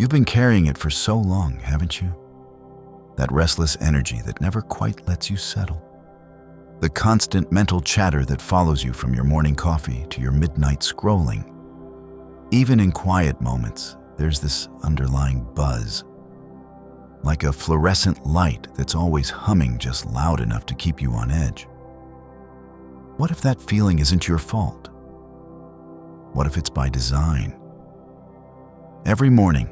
You've been carrying it for so long, haven't you? That restless energy that never quite lets you settle. The constant mental chatter that follows you from your morning coffee to your midnight scrolling. Even in quiet moments, there's this underlying buzz. Like a fluorescent light that's always humming just loud enough to keep you on edge. What if that feeling isn't your fault? What if it's by design? Every morning,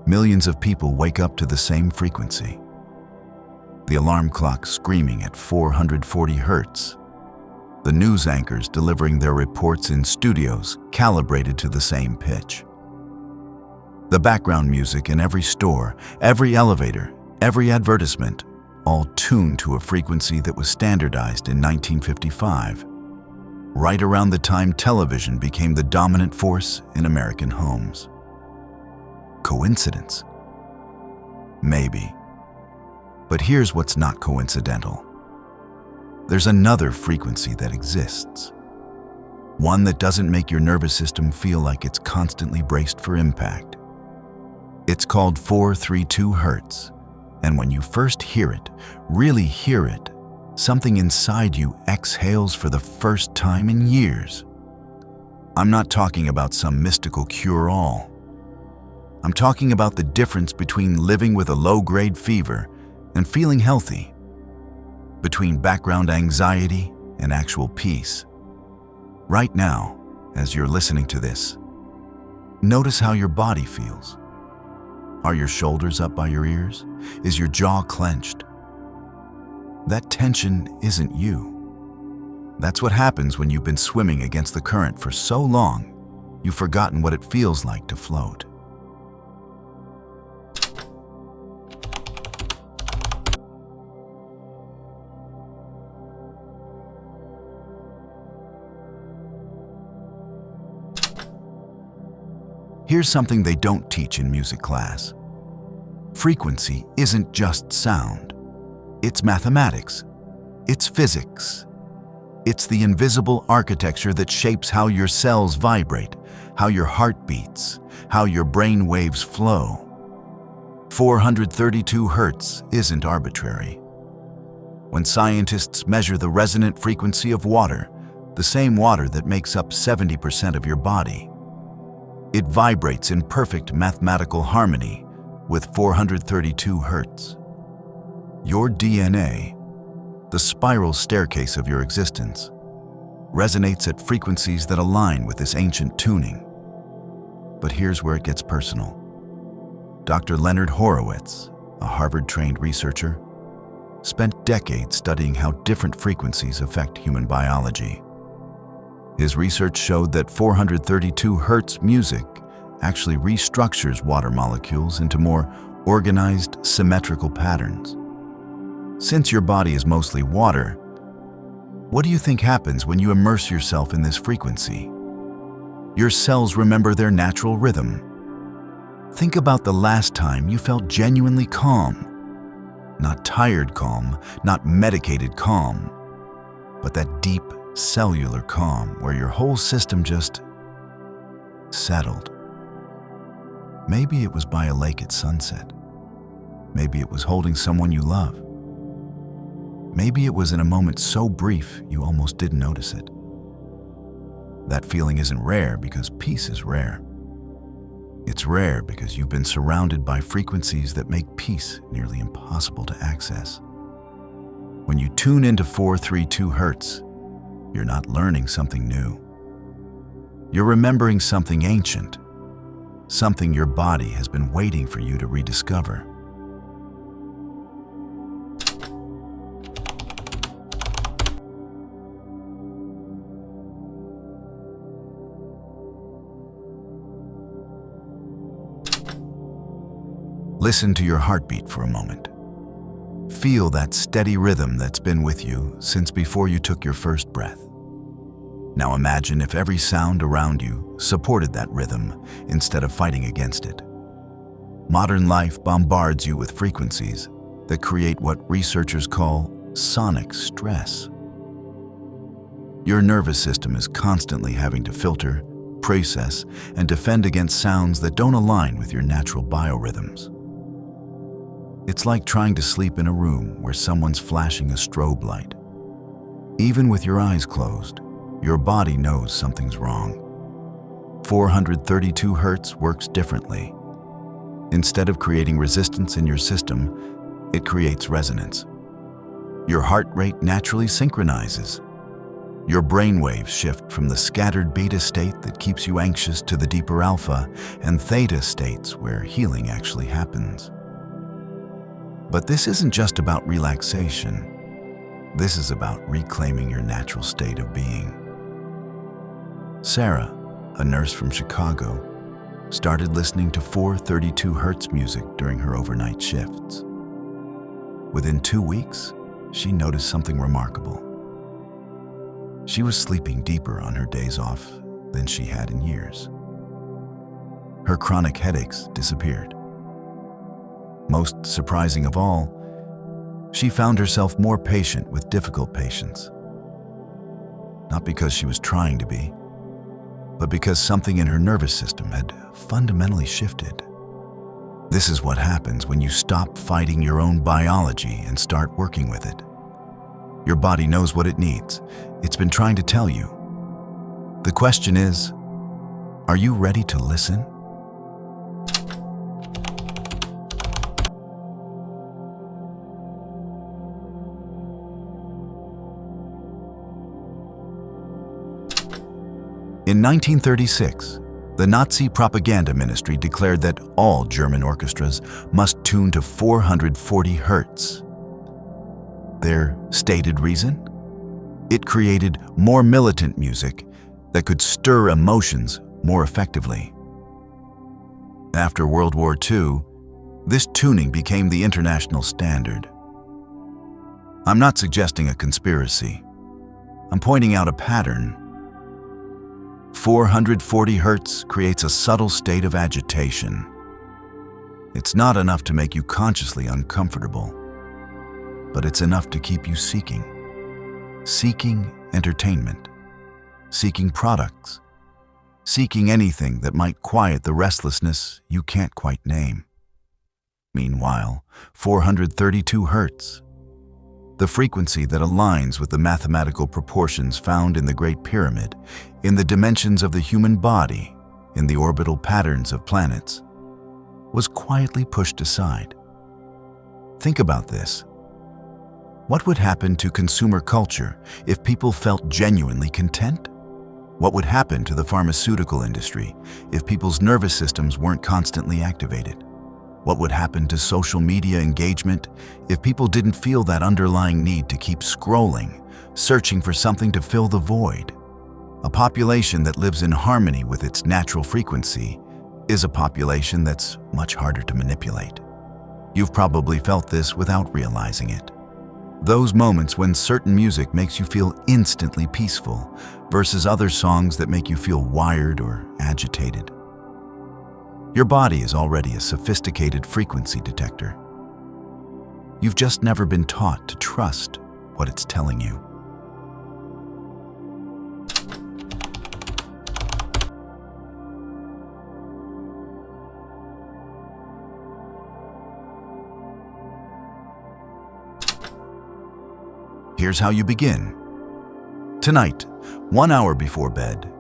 millions of people wake up to the same frequency. The alarm clock screaming at 440 hertz. The news anchors delivering their reports in studios calibrated to the same pitch. The background music in every store, every elevator, every advertisement, all tuned to a frequency that was standardized in 1955, right around the time television became the dominant force in American homes. Coincidence? Maybe. But here's what's not coincidental. There's another frequency that exists. One that doesn't make your nervous system feel like it's constantly braced for impact. It's called 432 hertz, and when you first hear it, really hear it, something inside you exhales for the first time in years. I'm not talking about some mystical cure-all. I'm talking about the difference between living with a low-grade fever and feeling healthy, between background anxiety and actual peace. Right now, as you're listening to this, notice how your body feels. Are your shoulders up by your ears? Is your jaw clenched? That tension isn't you. That's what happens when you've been swimming against the current for so long, you've forgotten what it feels like to float. Here's something they don't teach in music class. Frequency isn't just sound. It's mathematics. It's physics. It's the invisible architecture that shapes how your cells vibrate, how your heart beats, how your brain waves flow. 432 hertz isn't arbitrary. When scientists measure the resonant frequency of water, the same water that makes up 70% of your body, it vibrates in perfect mathematical harmony with 432 hertz. Your DNA, the spiral staircase of your existence, resonates at frequencies that align with this ancient tuning. But here's where it gets personal. Dr. Leonard Horowitz, a Harvard-trained researcher, spent decades studying how different frequencies affect human biology. His research showed that 432 hertz music actually restructures water molecules into more organized, symmetrical patterns. Since your body is mostly water, what do you think happens when you immerse yourself in this frequency? Your cells remember their natural rhythm. Think about the last time you felt genuinely calm. Not tired calm, not medicated calm, but that deep, cellular calm where your whole system just settled. Maybe it was by a lake at sunset. Maybe it was holding someone you love. Maybe it was in a moment so brief you almost didn't notice it. That feeling isn't rare because peace is rare. It's rare because you've been surrounded by frequencies that make peace nearly impossible to access. When you tune into 432 hertz, you're not learning something new. You're remembering something ancient, something your body has been waiting for you to rediscover. Listen to your heartbeat for a moment. Feel that steady rhythm that's been with you since before you took your first breath. Now imagine if every sound around you supported that rhythm instead of fighting against it. Modern life bombards you with frequencies that create what researchers call sonic stress. Your nervous system is constantly having to filter, process and defend against sounds that don't align with your natural biorhythms. It's like trying to sleep in a room where someone's flashing a strobe light. Even with your eyes closed, your body knows something's wrong. 432 Hz works differently. Instead of creating resistance in your system, it creates resonance. Your heart rate naturally synchronizes. Your brain waves shift from the scattered beta state that keeps you anxious to the deeper alpha and theta states where healing actually happens. But this isn't just about relaxation. This is about reclaiming your natural state of being. Sarah, a nurse from Chicago, started listening to 432 Hz music during her overnight shifts. Within 2 weeks, she noticed something remarkable. She was sleeping deeper on her days off than she had in years. Her chronic headaches disappeared. Most surprising of all, she found herself more patient with difficult patients. Not because she was trying to be, but because something in her nervous system had fundamentally shifted. This is what happens when you stop fighting your own biology and start working with it. Your body knows what it needs. It's been trying to tell you. The question is, are you ready to listen? In 1936, the Nazi propaganda ministry declared that all German orchestras must tune to 440 Hz. Their stated reason? It created more militant music that could stir emotions more effectively. After World War II, this tuning became the international standard. I'm not suggesting a conspiracy. I'm pointing out a pattern. 440 Hz creates a subtle state of agitation. It's not enough to make you consciously uncomfortable, but it's enough to keep you seeking entertainment, seeking products, seeking anything that might quiet the restlessness you can't quite name. Meanwhile, 432 Hz, the frequency that aligns with the mathematical proportions found in the Great Pyramid, in the dimensions of the human body, in the orbital patterns of planets, was quietly pushed aside. Think about this. What would happen to consumer culture if people felt genuinely content? What would happen to the pharmaceutical industry if people's nervous systems weren't constantly activated? What would happen to social media engagement if people didn't feel that underlying need to keep scrolling, searching for something to fill the void? A population that lives in harmony with its natural frequency is a population that's much harder to manipulate. You've probably felt this without realizing it. Those moments when certain music makes you feel instantly peaceful versus other songs that make you feel wired or agitated. Your body is already a sophisticated frequency detector. You've just never been taught to trust what it's telling you. Here's how you begin. Tonight, 1 hour before bed,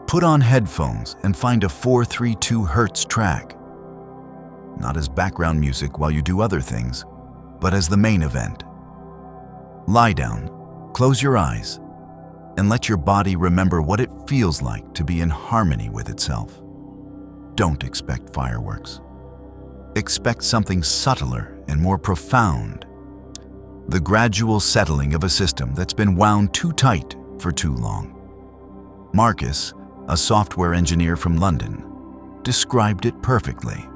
put on headphones and find a 432 Hz track. Not as background music while you do other things, but as the main event. Lie down, close your eyes, and let your body remember what it feels like to be in harmony with itself. Don't expect fireworks. Expect something subtler and more profound. The gradual settling of a system that's been wound too tight for too long. Marcus, a software engineer from London, described it perfectly.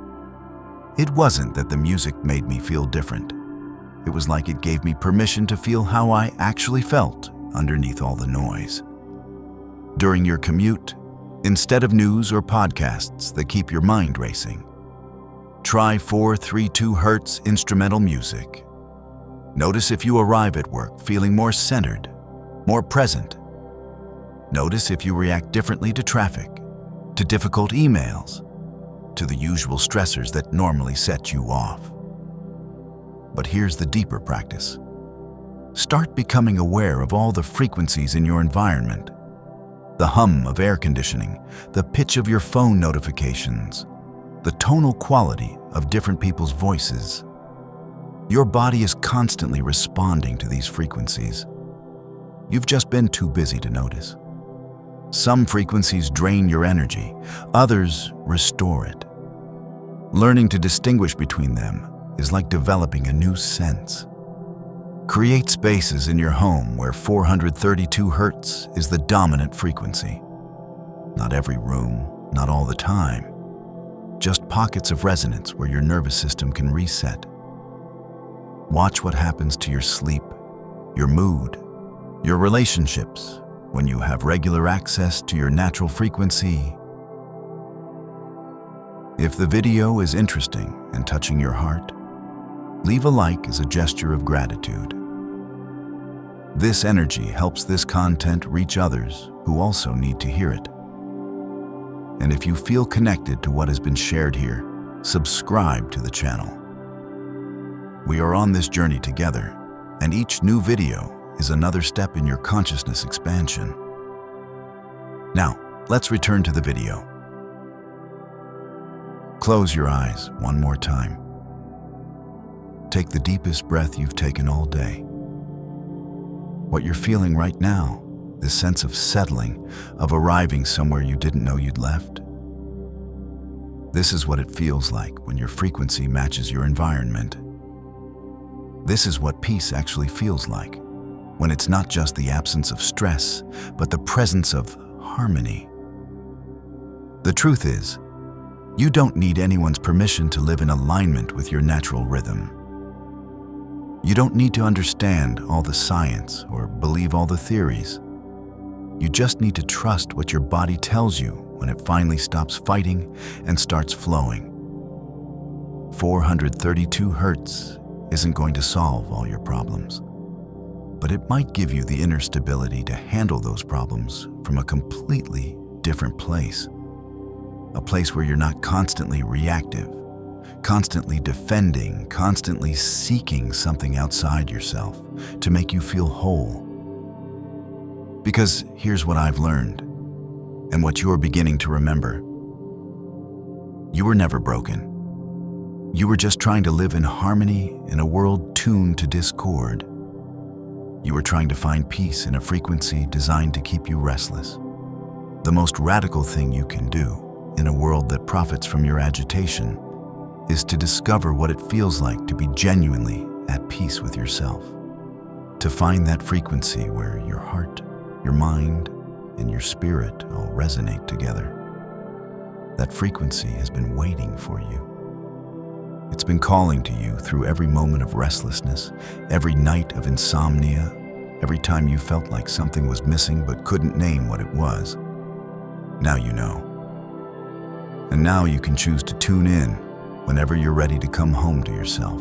It wasn't that the music made me feel different. It was like it gave me permission to feel how I actually felt underneath all the noise. During your commute, instead of news or podcasts that keep your mind racing, try 432 Hz instrumental music. Notice if you arrive at work feeling more centered, more present. Notice if you react differently to traffic, to difficult emails, to the usual stressors that normally set you off. But here's the deeper practice. Start becoming aware of all the frequencies in your environment. The hum of air conditioning, the pitch of your phone notifications, the tonal quality of different people's voices. Your body is constantly responding to these frequencies. You've just been too busy to notice. Some frequencies drain your energy, others restore it. Learning to distinguish between them is like developing a new sense. Create spaces in your home where 432 Hz is the dominant frequency. Not every room, not all the time. Just pockets of resonance where your nervous system can reset. Watch what happens to your sleep, your mood, your relationships when you have regular access to your natural frequency. If the video is interesting and touching your heart, leave a like as a gesture of gratitude. This energy helps this content reach others who also need to hear it. And if you feel connected to what has been shared here, subscribe to the channel. We are on this journey together, and each new video is another step in your consciousness expansion. Now, let's return to the video. Close your eyes one more time. Take the deepest breath you've taken all day. What you're feeling right now, this sense of settling, of arriving somewhere you didn't know you'd left. This is what it feels like when your frequency matches your environment. This is what peace actually feels like, when it's not just the absence of stress, but the presence of harmony. The truth is, you don't need anyone's permission to live in alignment with your natural rhythm. You don't need to understand all the science or believe all the theories. You just need to trust what your body tells you when it finally stops fighting and starts flowing. 432 Hz isn't going to solve all your problems, but it might give you the inner stability to handle those problems from a completely different place. A place where you're not constantly reactive, constantly defending, constantly seeking something outside yourself to make you feel whole. Because here's what I've learned, and what you're beginning to remember. You were never broken. You were just trying to live in harmony in a world tuned to discord. You were trying to find peace in a frequency designed to keep you restless. The most radical thing you can do in a world that profits from your agitation is to discover what it feels like to be genuinely at peace with yourself. To find that frequency where your heart, your mind, and your spirit all resonate together. That frequency has been waiting for you. It's been calling to you through every moment of restlessness, every night of insomnia, every time you felt like something was missing but couldn't name what it was. Now you know. And now you can choose to tune in whenever you're ready to come home to yourself.